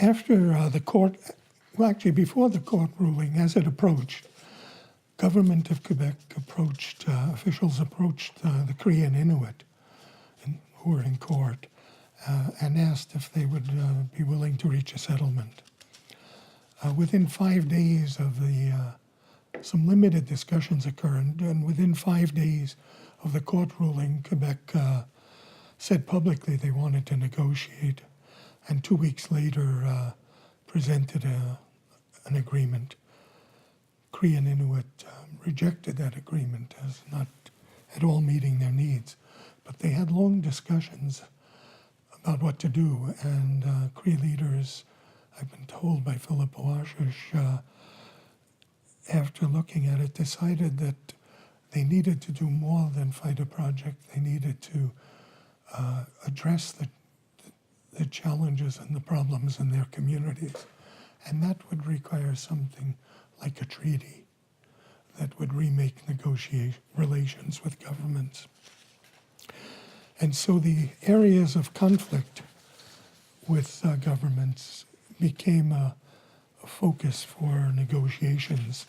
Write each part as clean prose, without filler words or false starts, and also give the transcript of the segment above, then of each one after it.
After the court, well, actually before the court ruling, as it approached, government of Quebec officials approached the Cree and Inuit who were in court and asked if they would be willing to reach a settlement. Within 5 days of some limited discussions occurred, and within 5 days of the court ruling, Quebec said publicly they wanted to negotiate, and 2 weeks later presented an agreement. Cree and Inuit rejected that agreement as not at all meeting their needs, but they had long discussions about what to do, and Cree leaders, I've been told by Philip Oashish, after looking at it, decided that they needed to do more than fight a project. They needed to address the challenges and the problems in their communities. And that would require something like a treaty that would remake relations with governments. And so the areas of conflict with governments became a focus for negotiations.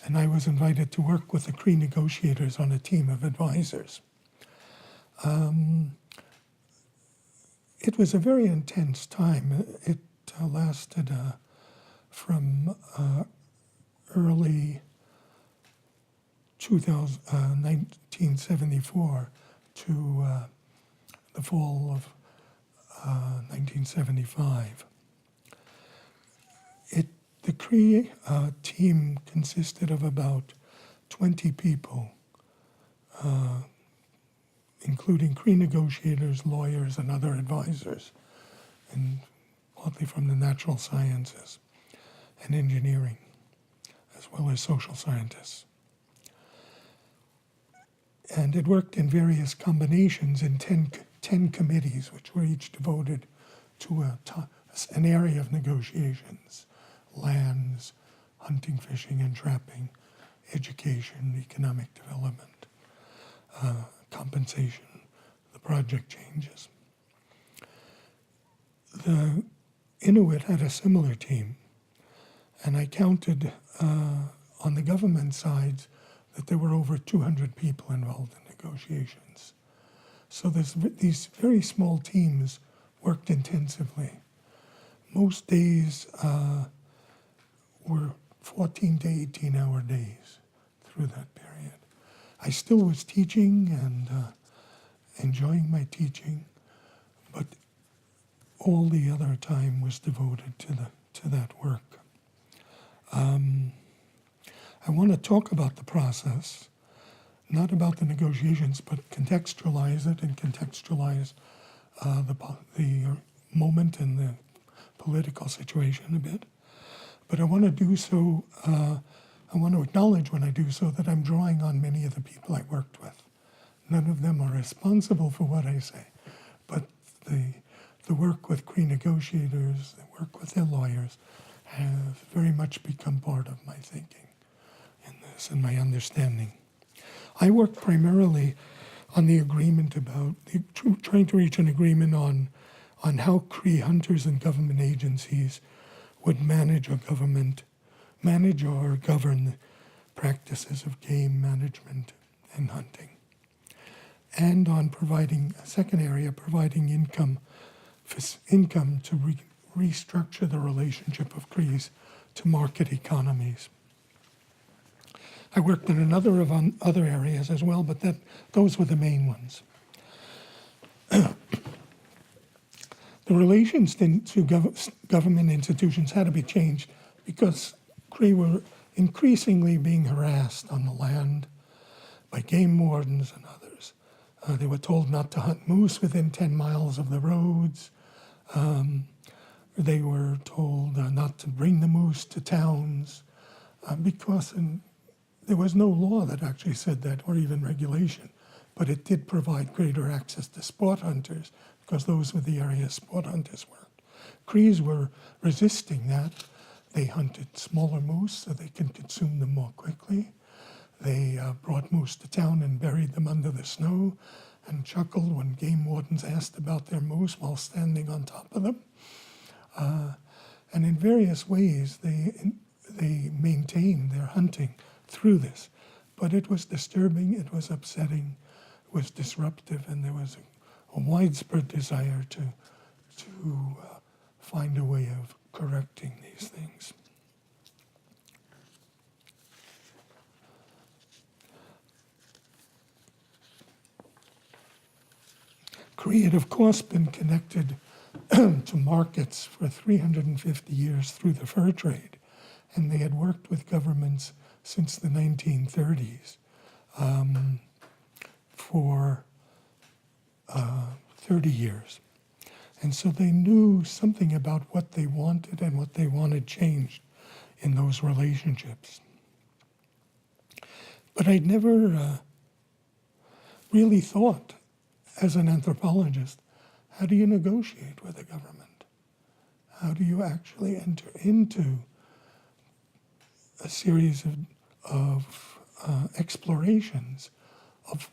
And I was invited to work with the Cree negotiators on a team of advisors. It was a very intense time. It lasted from early 1974 to the fall of 1975. The Cree team consisted of about 20 people, including Cree negotiators, lawyers, and other advisors, and partly from the natural sciences and engineering, as well as social scientists. And it worked in various combinations in 10 committees, which were each devoted to an area of negotiations: lands, hunting, fishing, and trapping, education, economic development, compensation, the project changes. The Inuit had a similar team, and I counted on the government side that there were over 200 people involved in negotiations. So these very small teams worked intensively. Most days were 14 to 18-hour days through that period. I still was teaching and enjoying my teaching, but all the other time was devoted to that work. I want to talk about the process, not about the negotiations, but contextualize it and contextualize the moment and the political situation a bit. But I want to do so, I want to acknowledge when I do so that I'm drawing on many of the people I worked with. None of them are responsible for what I say, but the work with Cree negotiators, the work with their lawyers, has very much become part of my thinking in this and my understanding. I worked primarily on the agreement about, trying to reach an agreement on how Cree hunters and government agencies would manage or govern the practices of game management and hunting. And on providing, a second area, providing income to restructure the relationship of Crees to market economies. I worked in another of other areas as well, but those were the main ones. The relations to government institutions had to be changed because Cree were increasingly being harassed on the land by game wardens and others. They were told not to hunt moose within 10 miles of the roads. They were told not to bring the moose to towns because there was no law that actually said that, or even regulation, but it did provide greater access to sport hunters because those were the areas sport hunters worked. Crees were resisting that. They hunted smaller moose so they could consume them more quickly. They brought moose to town and buried them under the snow and chuckled when game wardens asked about their moose while standing on top of them. And in various ways, they maintained their hunting through this. But it was disturbing, it was upsetting, it was disruptive, and there was a widespread desire to find a way of correcting these things. Cree had, of course, been connected to markets for 350 years through the fur trade, and they had worked with governments since the 1930s for 30 years. And so they knew something about what they wanted and what they wanted changed in those relationships. But I'd never really thought, as an anthropologist, how do you negotiate with the government? How do you actually enter into a series of explorations of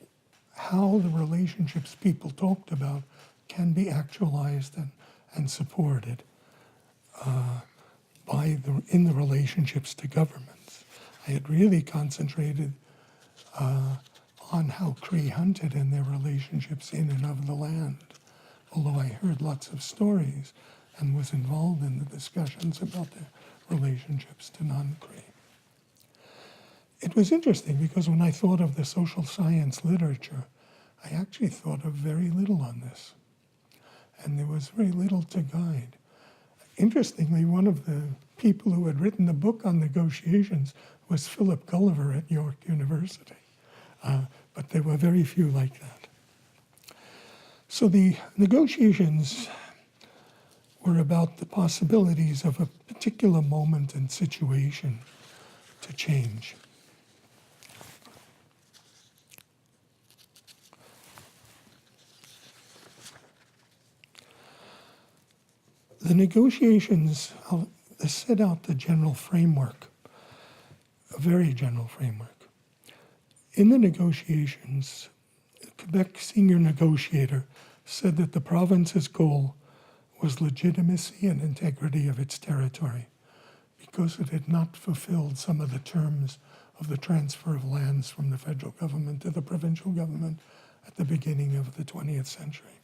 how the relationships people talked about can be actualized and supported in the relationships to governments? I had really concentrated on how Cree hunted and their relationships in and of the land, although I heard lots of stories and was involved in the discussions about their relationships to non-Cree. It was interesting because when I thought of the social science literature, I actually thought of very little on this, and there was very little to guide. Interestingly, one of the people who had written the book on negotiations was Philip Gulliver at York University. But there were very few like that. So the negotiations were about the possibilities of a particular moment and situation to change. The negotiations set out the general framework, a very general framework. In the negotiations, Quebec senior negotiator said that the province's goal was legitimacy and integrity of its territory because it had not fulfilled some of the terms of the transfer of lands from the federal government to the provincial government at the beginning of the 20th century.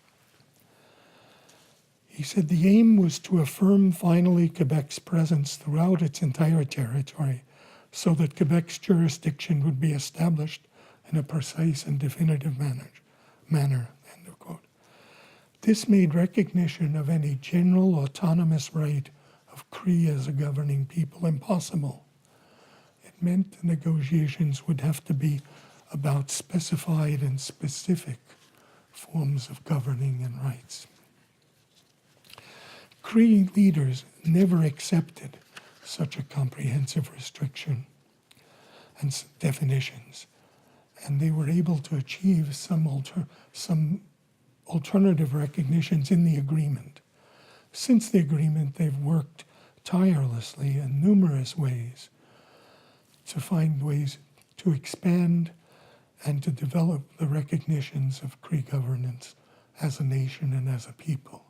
He said the aim was to affirm finally Quebec's presence throughout its entire territory so that Quebec's jurisdiction would be established in a precise and definitive manner, end of quote. This made recognition of any general autonomous right of Cree as a governing people impossible. It meant the negotiations would have to be about specified and specific forms of governing and rights. Cree leaders never accepted such a comprehensive restriction and definitions, and they were able to achieve some alternative recognitions in the agreement. Since the agreement, they've worked tirelessly in numerous ways to find ways to expand and to develop the recognitions of Cree governance as a nation and as a people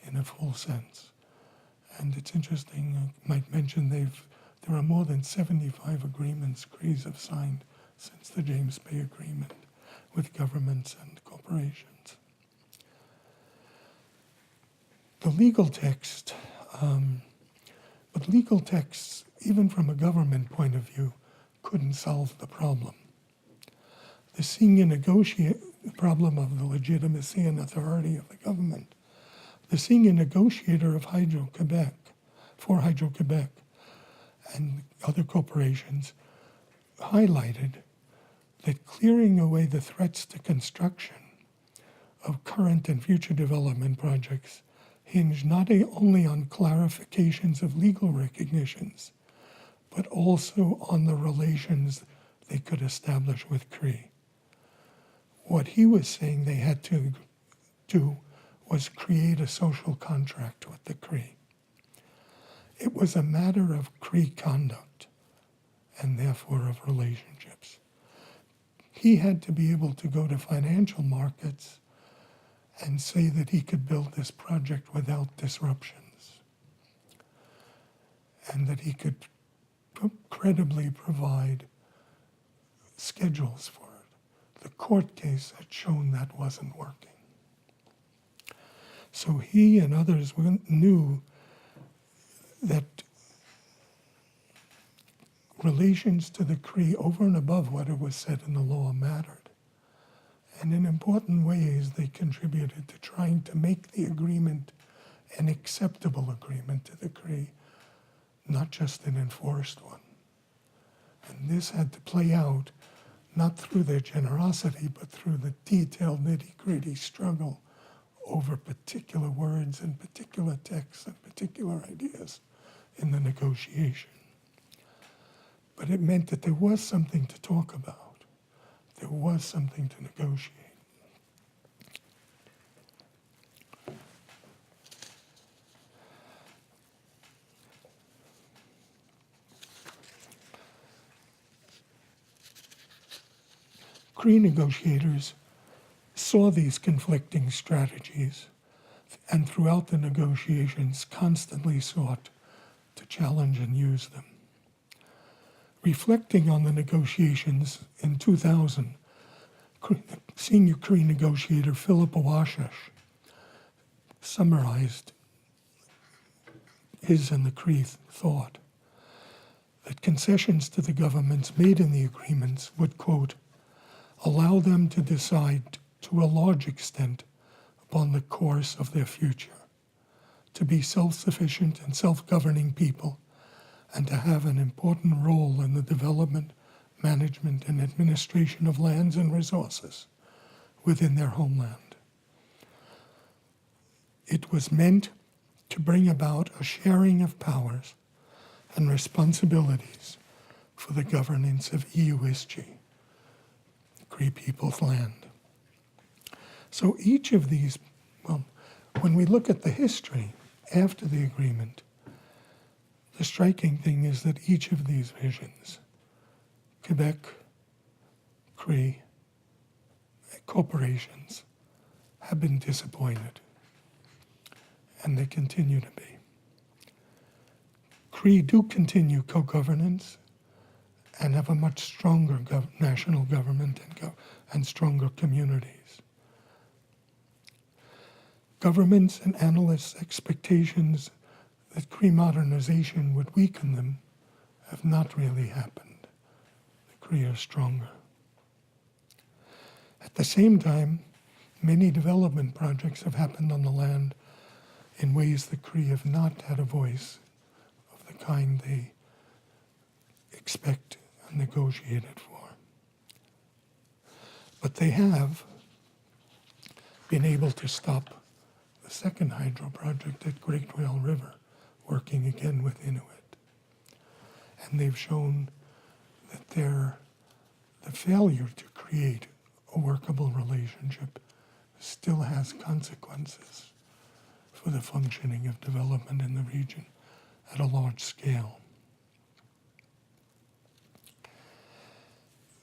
in a full sense. And it's interesting, I might mention there are more than 75 agreements Crees have signed since the James Bay Agreement with governments and corporations. The legal text, but legal texts, even from a government point of view, couldn't solve the problem. The senior problem of the legitimacy and authority of the government. The senior negotiator of Hydro-Quebec, for Hydro-Quebec and other corporations, highlighted that clearing away the threats to construction of current and future development projects hinged not only on clarifications of legal recognitions, but also on the relations they could establish with Cree. What he was saying they had to do was create a social contract with the Cree. It was a matter of Cree conduct and therefore of relationships. He had to be able to go to financial markets and say that he could build this project without disruptions. and that he could credibly provide schedules for it. The court case had shown that wasn't working. So he and others knew that relations to the Cree over and above what it was said in the law mattered. And in important ways, they contributed to trying to make the agreement an acceptable agreement to the Cree, not just an enforced one. And this had to play out not through their generosity, but through the detailed nitty-gritty struggle over particular words and particular texts and particular ideas in the negotiation. But it meant that there was something to talk about. There was something to negotiate. Cree negotiators saw these conflicting strategies and throughout the negotiations constantly sought to challenge and use them. Reflecting on the negotiations in 2000, senior Cree negotiator Philip Awashish summarized his and the Cree thought that concessions to the governments made in the agreements would, quote, allow them to decide to a large extent upon the course of their future, to be self-sufficient and self-governing people, and to have an important role in the development, management, and administration of lands and resources within their homeland. It was meant to bring about a sharing of powers and responsibilities for the governance of Iuiski, Cree people's land. So each of these, when we look at the history after the agreement, the striking thing is that each of these visions, Quebec, Cree, corporations, have been disappointed, and they continue to be. Cree do continue co-governance and have a much stronger national government and stronger communities. Governments and analysts' expectations that Cree modernization would weaken them have not really happened. The Cree are stronger. At the same time, many development projects have happened on the land in ways the Cree have not had a voice of the kind they expect and negotiated for. But they have been able to stop the second hydro project at Great Whale River, working again with Inuit. And they've shown that the failure to create a workable relationship still has consequences for the functioning of development in the region at a large scale.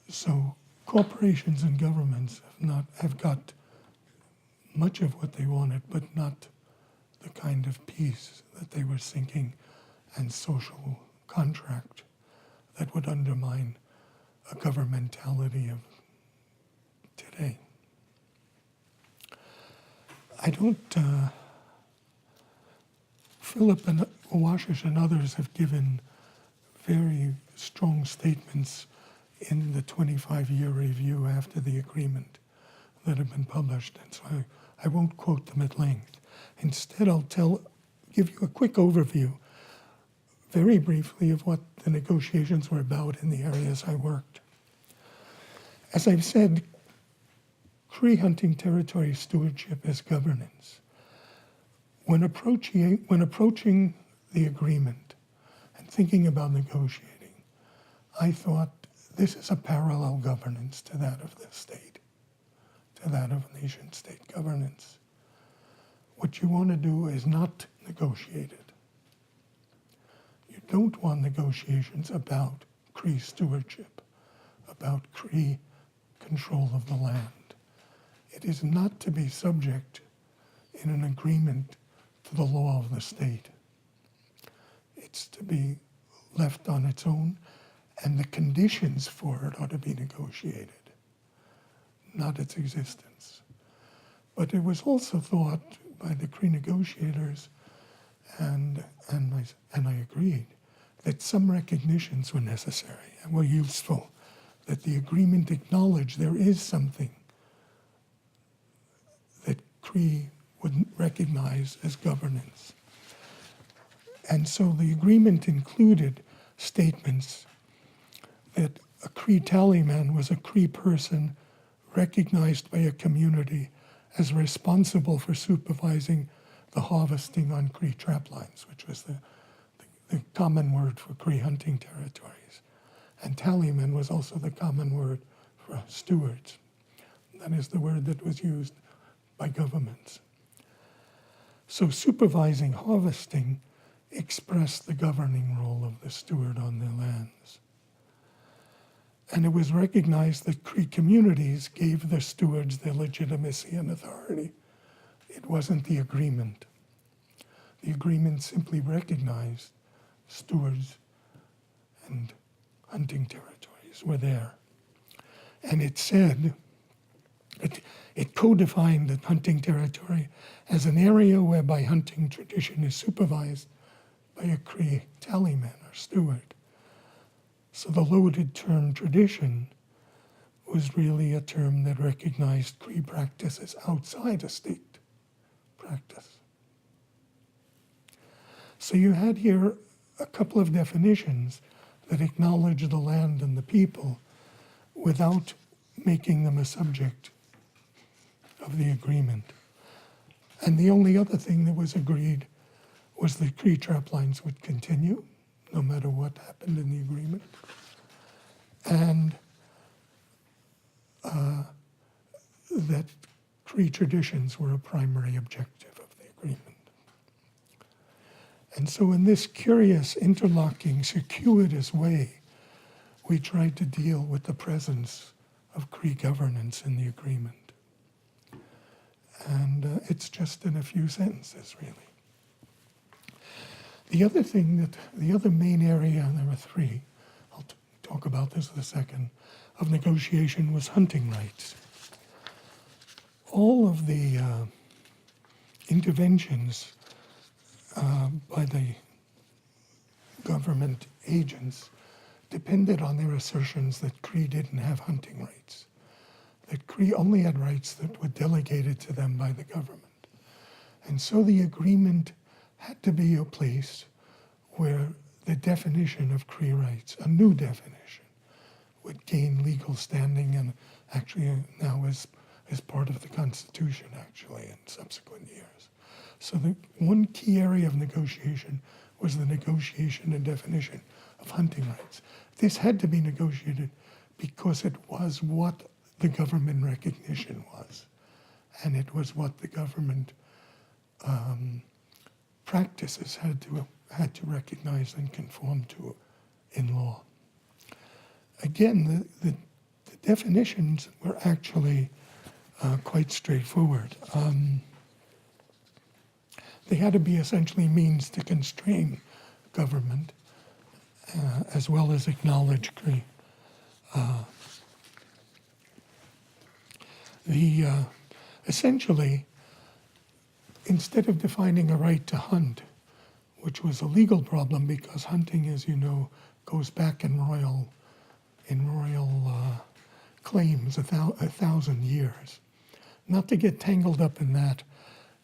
So corporations and governments have got much of what they wanted, but not the kind of peace that they were seeking and social contract that would undermine a governmentality of today. Philip and Awashish and others have given very strong statements in the 25-year review after the agreement that have been published, and so I won't quote them at length. Instead, I'll give you a quick overview, very briefly, of what the negotiations were about in the areas I worked. As I've said, Cree hunting territory stewardship is governance. When approaching the agreement and thinking about negotiating, I thought this is a parallel governance to that of the state, to that of nation-state governance. What you want to do is not negotiate it. You don't want negotiations about Cree stewardship, about Cree control of the land. It is not to be subject in an agreement to the law of the state. It rights to be left on its own, and the conditions for it ought to be negotiated, not its existence. But it was also thought by the Cree negotiators, and I agreed, that some recognitions were necessary and were useful, that the agreement acknowledged there is something that Cree would recognize as governance. And so the agreement included statements that a Cree tallyman was a Cree person recognized by a community as responsible for supervising the harvesting on Cree traplines, which was the common word for Cree hunting territories. And tallyman was also the common word for stewards. That is the word that was used by governments. So supervising harvesting expressed the governing role of the steward on their lands. And it was recognized that Cree communities gave the stewards their legitimacy and authority. It wasn't the agreement. The agreement simply recognized stewards and hunting territories were there. And it said, it co-defined the hunting territory as an area whereby hunting tradition is supervised by a Cree tallyman or steward. So the loaded term tradition was really a term that recognized Cree practices outside a state practice. So you had here a couple of definitions that acknowledge the land and the people without making them a subject of the agreement. And the only other thing that was agreed was that Cree traplines would continue, no matter what happened in the agreement. And that Cree traditions were a primary objective of the agreement. And so in this curious, interlocking, circuitous way, we tried to deal with the presence of Cree governance in the agreement. And it's just in a few sentences, really. The other main area, and there were three, I'll talk about this in a second, of negotiation was hunting rights. All of the interventions by the government agents depended on their assertions that Cree didn't have hunting rights, that Cree only had rights that were delegated to them by the government. And so the agreement had to be a place where the definition of Cree rights, a new definition, would gain legal standing and actually now is part of the Constitution, actually, in subsequent years. So the one key area of negotiation was the negotiation and definition of hunting rights. This had to be negotiated because it was what the government recognition was, and it was what the government practices had to recognize and conform to in law. Again, the definitions were actually quite straightforward. They had to be essentially means to constrain government as well as acknowledge Cree. Essentially, instead of defining a right to hunt, which was a legal problem because hunting, as you know, goes back in royal claims 1,000 years. Not to get tangled up in that,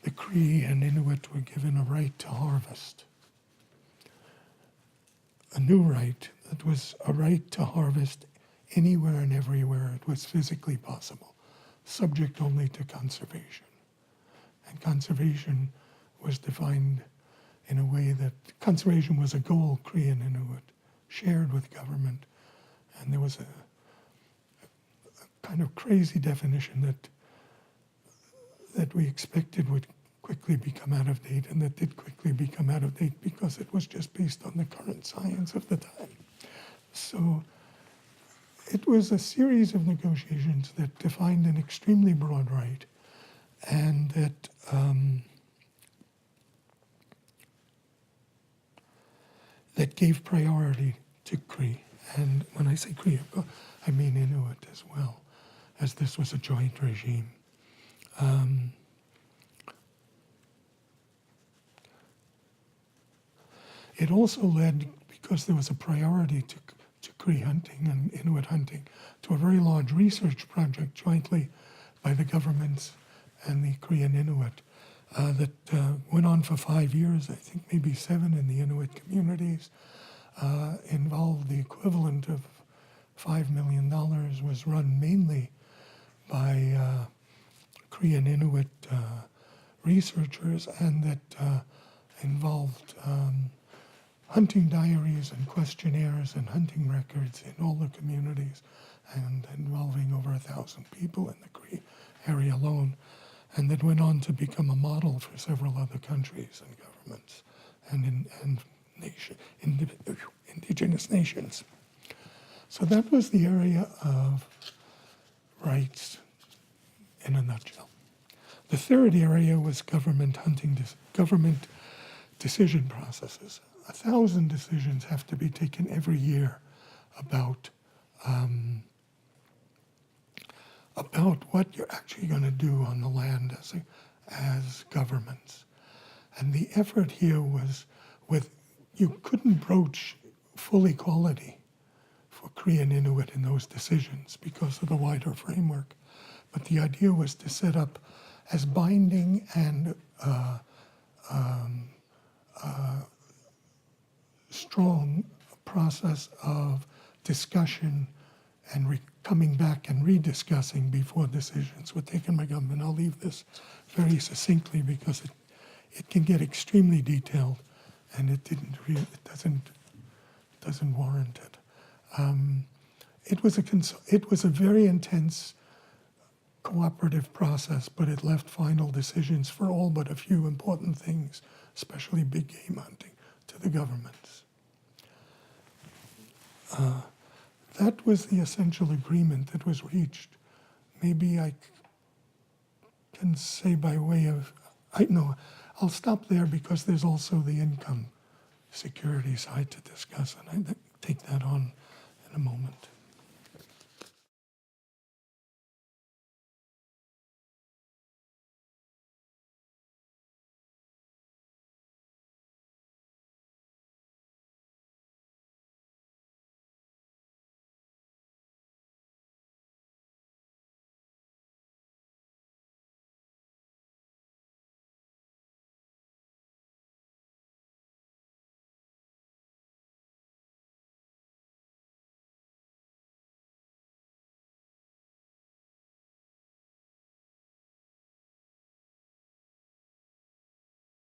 the Cree and Inuit were given a right to harvest. A new right that was a right to harvest anywhere and everywhere it was physically possible, subject only to conservation. And conservation was defined in a way that conservation was a goal Cree and Inuit shared with government, and there was a kind of crazy definition that we expected would quickly become out of date, and that did quickly become out of date because it was just based on the current science of the time. So it was a series of negotiations that defined an extremely broad right, and that that gave priority to Cree. And when I say Cree, I mean Inuit as well, as this was a joint regime. It also led, because there was a priority to Cree hunting and Inuit hunting, to a very large research project jointly by the governments and the Cree and Inuit that went on for 5 years, I think maybe 7 in the Inuit communities, involved the equivalent of $5 million, was run mainly by Cree and Inuit researchers, and that involved hunting diaries and questionnaires and hunting records in all the communities, and involving over 1,000 people in the Cree area alone, and that went on to become a model for several other countries and governments and indigenous nations. So that was the area of rights in a nutshell. The third area was government decision processes. 1,000 decisions have to be taken every year about what you're actually going to do on the land as governments. And the effort here was you couldn't broach full equality for Cree and Inuit in those decisions because of the wider framework. But the idea was to set up as binding and strong process of discussion and coming back and rediscussing before decisions were taken by government. I'll leave this very succinctly because it can get extremely detailed, and it doesn't warrant it. It was a very intense cooperative process, but it left final decisions for all but a few important things, especially big game hunting, to the governments. That was the essential agreement that was reached. Maybe I can say by way of, I'll stop there because there's also the income security side to discuss, and I take that on in a moment.